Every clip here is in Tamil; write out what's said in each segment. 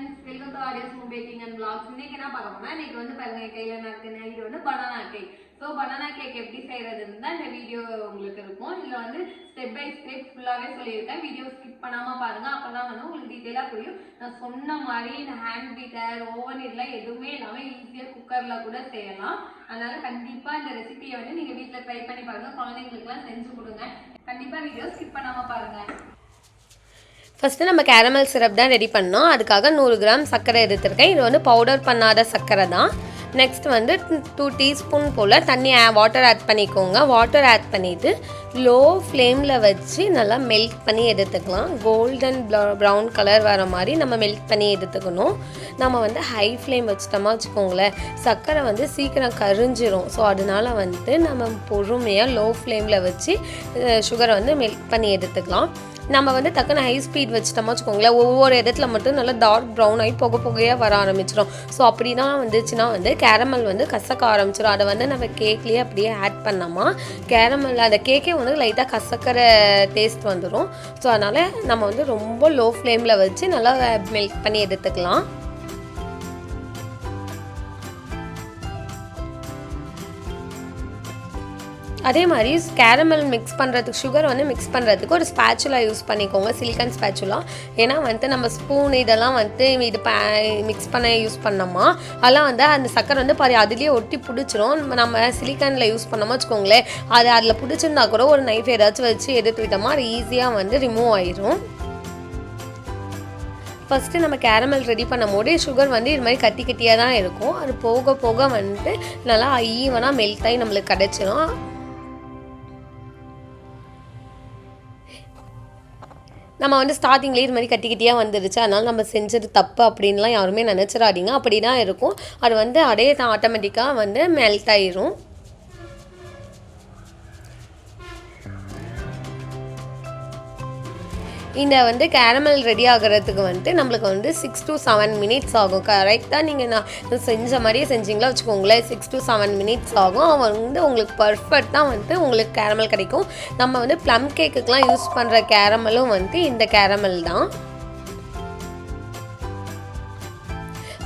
friends, welcome to Aaria's Home Baking and Vlogs. இன்னைக்கு என்ன பார்க்க போறோம்னா இன்னைக்கு வந்து பாருங்க கையில நான் இருக்கேன். இது வந்து banana cake. So banana cake எப்படி செய்யறதுன்னு தான் இந்த வீடியோ உங்களுக்கு இருக்கும். இதுல வந்து ஸ்டெப் பை ஸ்டெப் ஃபுல்லாவே சொல்லியிருக்கேன். வீடியோ ஸ்கிப் பண்ணாம பாருங்க. அப்பதான் வந்து உங்களுக்கு டீடைலா புரியும். நான் சொன்ன மாதிரி இந்த ஹேண்ட் பீட்டர், ஓவன் இதெல்லாம் எதுவுமே இல்லாம ஈஸியா குக்கர்ல கூட செய்யலாம். அதனால கண்டிப்பா இந்த ரெசிபியை வந்து நீங்க வீட்ல ட்ரை பண்ணி பாருங்க. குழந்தைங்களுக்குலாம் செஞ்சு கொடுங்க. கண்டிப்பா வீடியோ ஸ்கிப் பண்ணாம பாருங்க. ஃபஸ்ட்டு நம்ம கேரமல் சிரப் தான் ரெடி பண்ணோம். அதுக்காக 100 கிராம் சர்க்கரை எடுத்துருக்கேன். இது வந்து பவுடர் பண்ணாத சர்க்கரை தான். நெக்ஸ்ட் வந்து 2 டீஸ்பூன் போல் தண்ணி வாட்டர் ஆட் பண்ணிக்கோங்க. வாட்டர் ஆட் பண்ணிவிட்டு லோ ஃப்ளேமில் வச்சு நல்லா மெல்ட் பண்ணி எடுத்துக்கலாம். கோல்டன் ப்ரௌன் கலர் வர மாதிரி நம்ம மெல்ட் பண்ணி எடுத்துக்கணும். நம்ம வந்து ஹை ஃப்ளேம் வச்சுட்டோமா வச்சுக்கோங்களேன், சர்க்கரை வந்து சீக்கிரம் கரிஞ்சிரும். ஸோ அதனால வந்து நம்ம பொறுமையாக லோ ஃப்ளேமில் வச்சு சுகரை வந்து மெல்ட் பண்ணி எடுத்துக்கலாம். நம்ம வந்து டக்குன்னு ஹை ஸ்பீட் வச்சுட்டோமா வச்சுக்கோங்களேன், ஒவ்வொரு இடத்துல மட்டும் நல்லா டார்க் ப்ரௌன் ஆகி புகையாக வர ஆரம்பிச்சிடும். ஸோ அப்படின்னா வந்துச்சுன்னா வந்து கேரமல் வந்து கசக்க ஆரம்பிச்சிடும். அதை வந்து நம்ம கேக்லேயே அப்படியே ஆட் பண்ணோமா கேரமல் அந்த கேக்கே வந்து லைட்டாக கசக்கிற டேஸ்ட் வந்துடும். ஸோ அதனால் நம்ம வந்து ரொம்ப லோ ஃப்ளேமில் வச்சு நல்லா மெல்ட் பண்ணி எடுத்துக்கலாம். அதே மாதிரி கேரமல் மிக்ஸ் பண்ணுறதுக்கு சுகர் வந்து மிக்ஸ் பண்ணுறதுக்கு ஒரு ஸ்பேச்சுலா யூஸ் பண்ணிக்கோங்க, சிலிக்கான் ஸ்பேச்சுலா. ஏன்னா வந்து நம்ம ஸ்பூன் இதெல்லாம் வந்து இது மிக்ஸ் பண்ண யூஸ் பண்ணோமா அதெல்லாம் வந்து அந்த சக்கரை வந்து அதுலேயே ஒட்டி பிடிச்சிரும். நம்ம சிலிக்கானில் யூஸ் பண்ணோமா வச்சுக்கோங்களேன், அது அதில் பிடிச்சிருந்தா கூட ஒரு நைஃப் ஏதாச்சும் வச்சு எடுத்து விட்டோமா அது ஈஸியாக வந்து ரிமூவ் ஆயிரும். ஃபஸ்ட்டு நம்ம கேரமல் ரெடி பண்ணும் போது சுகர் வந்து இது மாதிரி கட்டி கட்டியாக தான் இருக்கும். அது போக போக வந்து நல்லா ஈவனாக மெல்ட் ஆகி நம்மளுக்கு கிடச்சிரும். நம்ம வந்து ஸ்டார்டிங்லேயே இது மாதிரி கட்டி கட்டியாக வந்துடுச்சு, அதனால் நம்ம செஞ்சது தப்பு அப்படின்லாம் யாருமே நினச்சிடாதீங்க. அப்படி தான் இருக்கும். அது வந்து அப்படியே தான் ஆட்டோமேட்டிக்காக வந்து மெல்ட் ஆயிரும். இந்த வந்து கேரமல் ரெடி ஆகிறதுக்கு வந்து நம்மளுக்கு வந்து 6 to 7 மினிட்ஸ் ஆகும். கரெக்டாக நீங்கள் நான் செஞ்ச மாதிரியே செஞ்சிங்களா வச்சுக்கோங்களேன், 6 to 7 மினிட்ஸ் ஆகும். வந்து உங்களுக்கு பர்ஃபெக்டாக வந்து உங்களுக்கு கேரமல் கிடைக்கும். நம்ம வந்து ப்ளம் கேக்குக்கெலாம் யூஸ் பண்ணுற கேரமலும் வந்து இந்த கேரமல் தான்.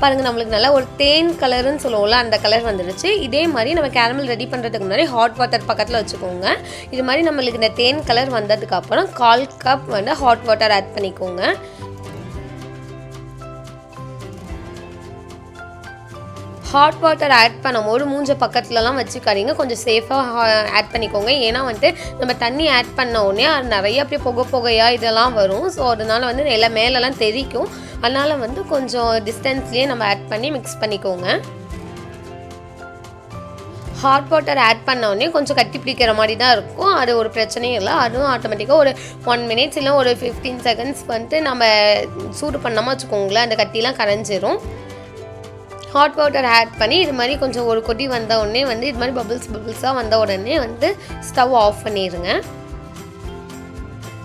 பாருங்கள், நம்மளுக்கு நல்லா ஒரு தேன் கலருன்னு சொல்லுவோம்ல அந்த கலர் வந்துடுச்சு. இதே மாதிரி நம்ம கேரமல் ரெடி பண்ணுறதுக்கு முன்னாடி ஹாட் வாட்டர் பக்கத்தில் வச்சுக்கோங்க. இது மாதிரி நம்மளுக்கு இந்த தேன் கலர் வந்ததுக்கப்புறம் 1/4 கப் வந்து ஹாட் வாட்டர் ஆட் பண்ணிக்கோங்க. ஹாட் வாட்டர் ஆட் பண்ணும்போது மூஞ்ச பக்கத்துலலாம் வச்சுக்காதீங்க, கொஞ்சம் சேஃபாக ஆட் பண்ணிக்கோங்க. ஏன்னா வந்துட்டு நம்ம தண்ணி ஆட் பண்ண உடனே அது நிறைய அப்படியே புகையாக இதெல்லாம் வரும். ஸோ அதனால் வந்து எல்லாம் மேலெல்லாம் தெரிக்கும். அதனால் வந்து கொஞ்சம் டிஸ்டன்ஸ்லேயே நம்ம ஆட் பண்ணி மிக்ஸ் பண்ணிக்கோங்க. ஹாட் வாட்டர் ஆட் பண்ண உடனே கொஞ்சம் கட்டி பிடிக்கிற மாதிரி தான் இருக்கும். அது ஒரு பிரச்சனையும் இல்லை. அதுவும் ஆட்டோமேட்டிக்காக ஒரு 1 மினிட்ஸ் இல்லை ஒரு 15 செகண்ட்ஸ் வந்துட்டு நம்ம சூடு பண்ணாமல் வச்சுக்கோங்களேன், அந்த கட்டிலாம் கரைஞ்சிரும். ஹாட் வாட்டர் ஆட் பண்ணி இது மாதிரி கொஞ்சம் ஒரு கொதி வந்த உடனே வந்து இது மாதிரி பபிள்ஸாக வந்த உடனே வந்து ஸ்டவ் ஆஃப் பண்ணிடுங்க.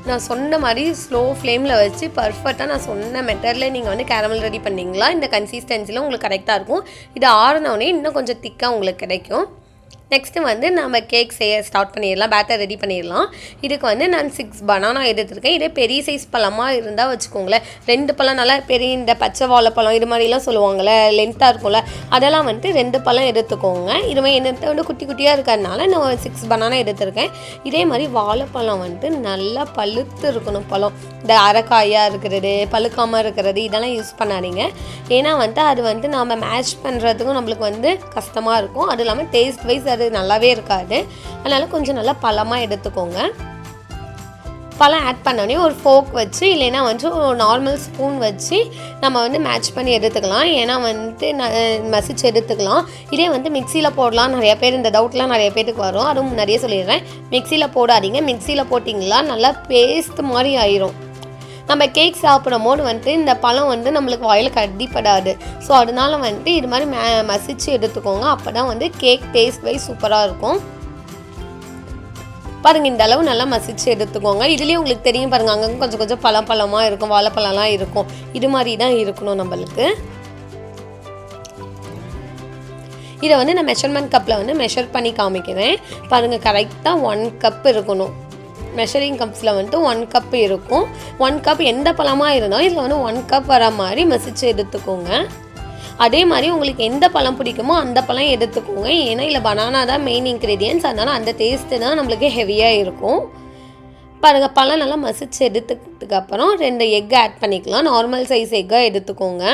நான் சொன்ன மாதிரி ஸ்லோ ஃப்ளேமில் வச்சு பர்ஃபெக்டாக நான் சொன்ன மெத்தடில் நீங்கள் வந்து கேரமல் ரெடி பண்ணிங்களா இந்த கன்சிஸ்டன்சியில் உங்களுக்கு கரெக்டாக இருக்கும். இது ஆறுனவுடனே இன்னும் கொஞ்சம் திக்காக உங்களுக்கு கிடைக்கும். நெக்ஸ்ட்டு வந்து நம்ம கேக் செய்ய ஸ்டார்ட் பண்ணிடலாம், பேட்டர் ரெடி பண்ணிடலாம். இதுக்கு வந்து நான் 6 பனானா எடுத்துருக்கேன். இதே பெரிய சைஸ் பழமாக இருந்தால் வச்சுக்கோங்களேன், 2 பழம் நல்லா பெரிய இந்த பச்சை வாழைப்பழம் இது மாதிரிலாம் சொல்லுவாங்கள்ல லென்த்தாக இருக்கும்ல, அதெல்லாம் வந்துட்டு 2 பழம் எடுத்துக்கோங்க. இது மாதிரி என்னத்தை வந்து குட்டி குட்டியாக இருக்கிறதுனால நான் 6 பனானா எடுத்துருக்கேன். இதே மாதிரி வாழைப்பழம் வந்துட்டு நல்லா பழுத்து இருக்கணும். பழம் இந்த அரைக்காயாக இருக்கிறது பழுக்காமல் இருக்கிறது இதெல்லாம் யூஸ் பண்ணாதீங்க. ஏன்னா வந்துட்டு அது வந்து நம்ம மேட்ச் பண்ணுறதுக்கும் நம்மளுக்கு வந்து கஷ்டமாக இருக்கும். அது இல்லாமல் டேஸ்ட் வைஸ் அது நல்லாவே இருக்காது. அதனால் கொஞ்சம் நல்லா பழமாக எடுத்துக்கோங்க. பழம் ஆட் பண்ணோடனே ஒரு ஃபோக் வச்சு இல்லைன்னா வந்து ஒரு நார்மல் ஸ்பூன் வச்சு நம்ம வந்து மேட்ச் பண்ணி எடுத்துக்கலாம். ஏன்னா வந்துட்டு மசிச்சு எடுத்துக்கலாம். இதே வந்து மிக்சியில் போடலாம். நிறைய பேர் இந்த டவுட்லாம் நிறைய பேருக்கு வரும், அதுவும் முன்னாடியே சொல்லிடுறேன். மிக்சியில் போடாதீங்க. மிக்சியில் போட்டிங்களா நல்லா பேஸ்ட் மாதிரி ஆயிரும். நம்ம கேக் சாப்பிடும் போது வந்துட்டு இந்த பழம் வந்து நம்மளுக்கு வாயில் கடிப்படாது. ஸோ அதனால வந்துட்டு இது மாதிரி மசிச்சு எடுத்துக்கோங்க. அப்போ தான் வந்து கேக் டேஸ்ட் வைஸ் சூப்பராக இருக்கும். பாருங்கள், இந்த அளவு நல்லா மசிச்சு எடுத்துக்கோங்க. இதுலேயும் உங்களுக்கு தெரியும் பாருங்கள், அங்கங்கே கொஞ்சம் கொஞ்சம் பழமாக இருக்கும், வாழைப்பழம்லாம் இருக்கும். இது மாதிரி தான் இருக்கணும் நம்மளுக்கு. இதை வந்து நான் மெஷர்மெண்ட் கப்பில் வந்து மெஷர் பண்ணி காமிக்கிறேன். பாருங்கள், கரெக்டாக 1 கப் இருக்கணும். மெஷரிங் கப்ஸில் வந்துட்டு 1 கப் இருக்கும். 1 கப் எந்த பழமாக இருந்தாலும் இதில் வந்து 1 கப் வர மாதிரி மசிச்சு எடுத்துக்கோங்க. அதே மாதிரி உங்களுக்கு எந்த பழம் பிடிக்குமோ அந்த பழம் எடுத்துக்கோங்க. ஏன்னா இல்லை பனானா தான் மெயின் இன்க்ரீடியன்ட்ஸ், அதனால் அந்த டேஸ்ட்டு தான் நம்மளுக்கு ஹெவியாக இருக்கும். பாருங்கள், பழம் நல்லா மசிச்சு எடுத்துக்கிறதுக்கு அப்புறம் 2 எக் ஆட் பண்ணிக்கலாம். நார்மல் சைஸ் எக்காக எடுத்துக்கோங்க.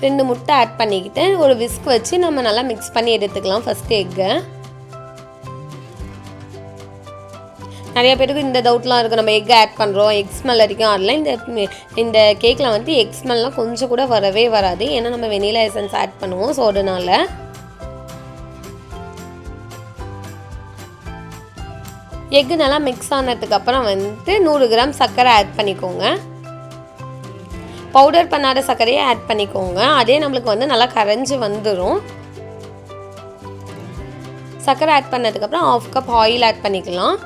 ரெண்டு முட்டை ஆட் பண்ணிக்கிட்டு ஒரு விஸ்க் வச்சு நம்ம நல்லா மிக்ஸ் பண்ணி எடுத்துக்கலாம். ஃபஸ்ட்டு எக்கை நிறைய பேருக்கு இந்த டவுட்லாம் இருக்குது, நம்ம எக் ஆட் பண்ணுறோம் எக் ஸ்மெல் அடிக்கும். அதெல்லாம் இந்த கேக்கில் வந்து எக் ஸ்மெல்லாம் கொஞ்சம் கூட வரவே வராது, ஏன்னா நம்ம வெனிலா எசன்ஸ் ஆட் பண்ணுவோம். ஸோ அதனால எக்கு நல்லா மிக்ஸ் ஆனதுக்கப்புறம் வந்துட்டு 100 கிராம் சர்க்கரை ஆட் பண்ணிக்கோங்க. பவுடர் பண்ணாத சர்க்கரையை ஆட் பண்ணிக்கோங்க. அதே நம்மளுக்கு வந்து நல்லா கரைஞ்சி வந்துடும். சர்க்கரை ஆட் பண்ணதுக்கப்புறம் 1/2 கப் ஆயில் ஆட் பண்ணிக்கலாம்.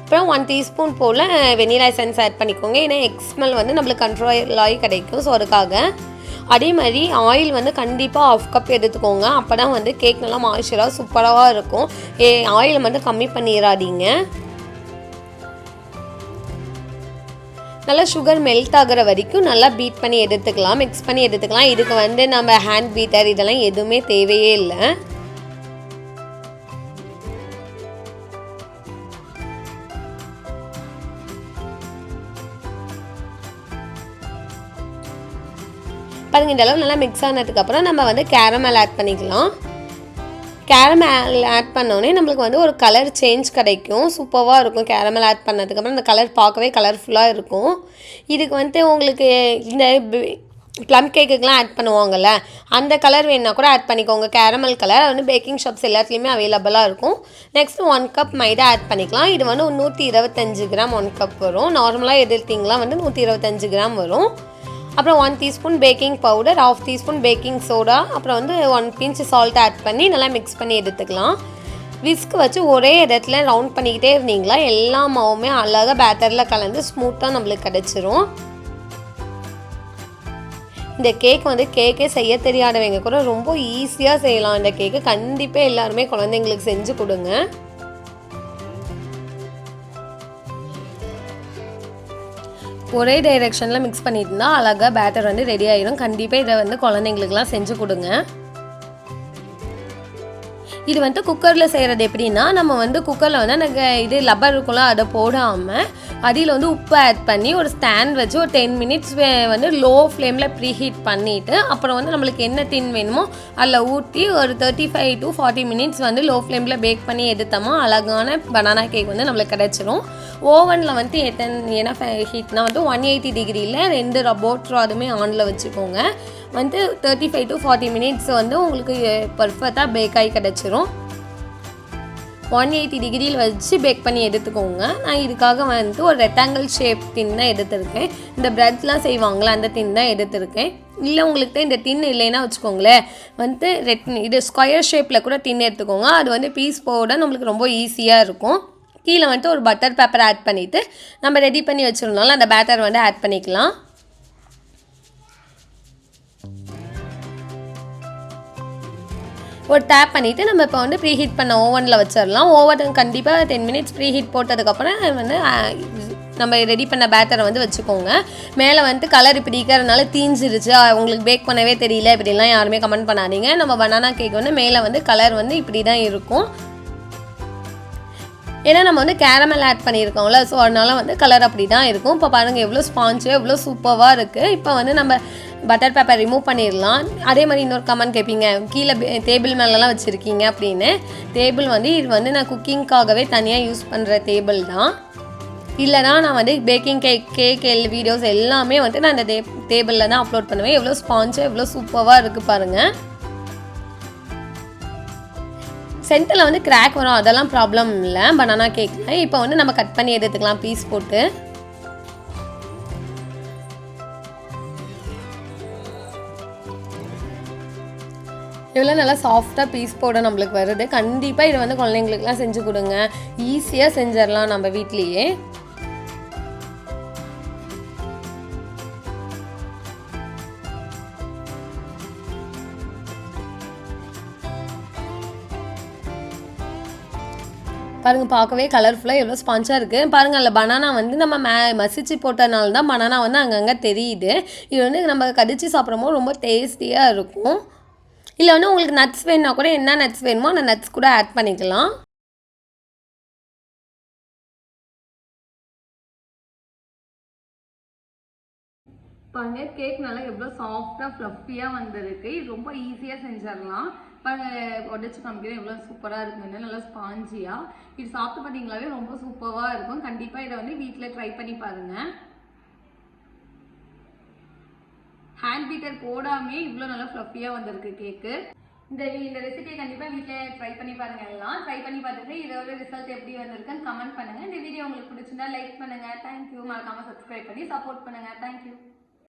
அப்புறம் 1 டீஸ்பூன் போல் வெனிலா எசன்ஸ் ஆட் பண்ணிக்கோங்க. ஏன்னா எக் ஸ்மெல் வந்து நம்மளுக்கு கண்ட்ரோல் ஆகி கிடைக்கும். ஸோ அதுக்காக அதே மாதிரி ஆயில் வந்து கண்டிப்பாக 1/2 கப் எடுத்துக்கோங்க. அப்போ தான் வந்து கேக் நல்லா மாய்ஸ்சராக சூப்பராக இருக்கும். ஆயில் மட்டும் கம்மி பண்ணிடாதீங்க. நல்லா சுகர் மெல்ட் ஆகிற வரைக்கும் நல்லா பீட் பண்ணி எடுத்துக்கலாம், மிக்ஸ் பண்ணி எடுத்துக்கலாம். இதுக்கு வந்து நம்ம ஹேண்ட் பீட்டர் இதெல்லாம் எதுவுமே தேவையே இல்லை. பாருங்கள், இந்த அளவு நல்லா மிக்ஸ் ஆனதுக்கப்புறம் நம்ம வந்து கேரமல் ஆட் பண்ணிக்கலாம். கேரமல் ஆட் பண்ணோடனே நம்மளுக்கு வந்து ஒரு கலர் சேஞ்ச் கிடைக்கும், சூப்பராக இருக்கும். கேரமல் ஆட் பண்ணதுக்கப்புறம் அந்த கலர் பார்க்கவே கலர்ஃபுல்லாக இருக்கும். இதுக்கு வந்து உங்களுக்கு இந்த ப்ளம் கேக்குக்கெலாம் ஆட் பண்ணுவாங்கள்ல, அந்த கலர் வேணுன்னா கூட ஆட் பண்ணிக்கோங்க. கேரமல் கலர் வந்து பேக்கிங் ஷாப்ஸ் எல்லாத்துலேயுமே அவைலபிளாக இருக்கும். நெக்ஸ்ட்டு 1 கப் மைதா ஆட் பண்ணிக்கலாம். இது வந்து 125 கிராம் 1 கப் வரும். நார்மலாக எடுத்தீங்களா வந்து 125 கிராம் வரும். அப்புறம் 1 teaspoon baking powder, 1/2 teaspoon baking soda, அப்புறம் வந்து 1 பிஞ்ச் சால்ட் ஆட் பண்ணி நல்லா மிக்ஸ் பண்ணி எடுத்துக்கலாம். விஸ்க் வச்சு ஒரே இடத்துல ரவுண்ட் பண்ணிக்கிட்டே இருந்தீங்களா எல்லா மாவுமே அழகாக பேட்டரில் கலந்து ஸ்மூத்தாக நம்மளுக்கு கிடச்சிரும். இந்த கேக் வந்து கேக்கே செய்ய தெரியாதவங்க கூட ரொம்ப ஈஸியாக செய்யலாம். இந்த கேக்கு கண்டிப்பாக எல்லாருமே குழந்தைங்களுக்கு செஞ்சு கொடுங்க. ஒரே டைரெக்ஷனில் மிக்ஸ் பண்ணிட்டு இருந்தால் அழகாக பேட்டர் வந்து ரெடி ஆகிடும். கண்டிப்பாக இதை வந்து குழந்தைங்களுக்குலாம் செஞ்சு கொடுங்க. இது வந்து குக்கரில் செய்கிறது எப்படின்னா, நம்ம வந்து குக்கரில் வந்து எனக்கு இது லப்பர் இருக்கும்ல அதை போடாமல் அடியில் வந்து உப்பு ஆட் பண்ணி ஒரு ஸ்டாண்ட் வச்சு ஒரு 10 மினிட்ஸ் வந்து லோ ஃப்ளேமில் ப்ரீ ஹீட் பண்ணிவிட்டு அப்புறம் வந்து நம்மளுக்கு என்ன டின் வேணுமோ அதில் ஊற்றி ஒரு 35 to 40 மினிட்ஸ் வந்து லோ ஃப்ளேமில் பேக் பண்ணி எடுத்தோமா அழகான பனானா கேக் வந்து நம்மளுக்கு கிடச்சிரும். ஓவனில் வந்து என்ன ஹீட்னா வந்து 180 டிகிரியில் 2 ரப்போட் ராடுமே ஆனில் வச்சுக்கோங்க. வந்து 35 to 40 மினிட்ஸ் வந்து உங்களுக்கு பர்ஃபெக்டாக பேக் ஆகி கிடச்சிரும். 180 டிகிரியில் வச்சு பேக் பண்ணி எடுத்துக்கோங்க. நான் இதுக்காக வந்து ஒரு ரெக்டாங்கிள் ஷேப் டின் தான் எடுத்திருக்கேன். இந்த ப்ரெட்லாம் செய்வாங்களே அந்த டின் தான் எடுத்திருக்கேன். இல்லை உங்களுக்கு இந்த டின் இல்லைன்னா வச்சுக்கோங்களேன், வந்து இது ஸ்கொயர் ஷேப்பில் கூட டின் எடுத்துக்கோங்க. அது வந்து பீஸ் போட நம்மளுக்கு ரொம்ப ஈஸியாக இருக்கும். கீழே வந்துட்டு ஒரு பட்டர் பேப்பர் ஆட் பண்ணிவிட்டு நம்ம ரெடி பண்ணி வச்சுருந்தோம்ல அந்த பேட்டர் வந்து ஆட் பண்ணிக்கலாம். ஒரு டேப் பண்ணிவிட்டு நம்ம இப்போ வந்து ப்ரீ ஹீட் பண்ண ஓவனில் வச்சிடலாம். ஓவன் கண்டிப்பாக 10 மினிட்ஸ் ப்ரீ ஹீட் போட்டதுக்கப்புறம் வந்து நம்ம ரெடி பண்ண பேட்டரை வந்து வச்சுக்கோங்க. மேலே வந்து கலர் இப்படி இருக்கிறதுனால தீஞ்சிருச்சு, உங்களுக்கு பேக் பண்ணவே தெரியல இப்படிலாம் யாருமே கமெண்ட் பண்ணாதீங்க. நம்ம பனானா கேக் வந்து மேலே வந்து கலர் வந்து இப்படி தான் இருக்கும். ஏன்னா நம்ம வந்து கேரமல் ஆட் பண்ணியிருக்கோம்ல, ஸோ அதனால வந்து கலர் அப்படி தான் இருக்கும். இப்போ பாருங்கள் எவ்வளோ ஸ்பாஞ்சு எவ்வளோ சூப்பராக இருக்குது. இப்போ வந்து நம்ம பட்டர் பேப்பர் ரிமூவ் பண்ணிடலாம். அதே மாதிரி இன்னொரு கமெண்ட் கேட்பீங்க, கீழே டேபிள் மேலெலாம் வச்சுருக்கீங்க அப்படின்னு. டேபிள் வந்து இது வந்து நான் குக்கிங்காகவே தனியாக யூஸ் பண்ணுற டேபிள் தான். இல்லைனா நான் வந்து பேக்கிங் கேக் வீடியோஸ் எல்லாமே வந்து நான் இந்த டேபிளில் தான் அப்லோட் பண்ணுவேன். எவ்வளோ ஸ்பாஞ்சு எவ்வளோ சூப்பராக இருக்குது பாருங்கள். சென்டரில் வந்து கிராக் வரும், அதெல்லாம் ப்ராப்ளம் இல்லை பனானா கேக்கில். இப்போ வந்து நம்ம கட் பண்ணி எடுத்துக்கலாம் பீஸ் போட்டு. எவ்வளோ நல்லா சாஃப்டாக பீஸ் போட நம்மளுக்கு வருது. கண்டிப்பாக இதை வந்து குழந்தைங்களுக்குலாம் செஞ்சு கொடுங்க, ஈஸியாக செஞ்சிடலாம் நம்ம வீட்லேயே. பாருங்கள் பார்க்கவே கலர்ஃபுல்லாக எவ்வளோ ஸ்பான்ஸாக இருக்குது. பாருங்கள் அதில் பனானா வந்து நம்ம மசிச்சு போட்டனால தான் பனானா வந்து அங்கங்கே தெரியுது. இது வந்து நம்ம கடிச்சு சாப்பிடும்போது ரொம்ப டேஸ்டியாக இருக்கும். இல்லை வந்து உங்களுக்கு நட்ஸ் வேணுன்னா கூட என்ன நட்ஸ் வேணுமோ அந்த நட்ஸ் கூட ஆட் பண்ணிக்கலாம். பாருங்க கேக் நல்லா எவ்வளோ சாஃப்டாக ஃப்ளஃபியாக வந்திருக்கு. இது ரொம்ப ஈஸியாக செஞ்சிடலாம். பாருங்க உடச்சி காமிக்கிறேன் எவ்வளோ சூப்பராக இருக்குன்னு, நல்லா ஸ்பாஞ்சியாக. இது சாப்பிட்டு பார்த்தீங்களாவே ரொம்ப சூப்பராக இருக்கும். கண்டிப்பாக இதை வந்து வீட்டில் ட்ரை பண்ணி பாருங்கள். ஹேண்ட் பீட்டர் போடாமே இவ்வளோ நல்லா ஃப்ளஃபியாக வந்திருக்கு கேக்கு. இந்த ரெசிபியை கண்டிப்பாக வீட்டில் ட்ரை பண்ணி பாருங்க. எல்லாம் ட்ரை பண்ணி பார்த்துட்டு இதோட ரிசல்ட் எப்படி வந்திருக்குன்னு கமெண்ட் பண்ணுங்கள். இந்த வீடியோ உங்களுக்கு பிடிச்சிருந்தா லைக் பண்ணுங்கள். தேங்க்யூ. மறக்காமல் சப்ஸ்கிரைப் பண்ணி சப்போர்ட் பண்ணுங்கள். தேங்க்யூ.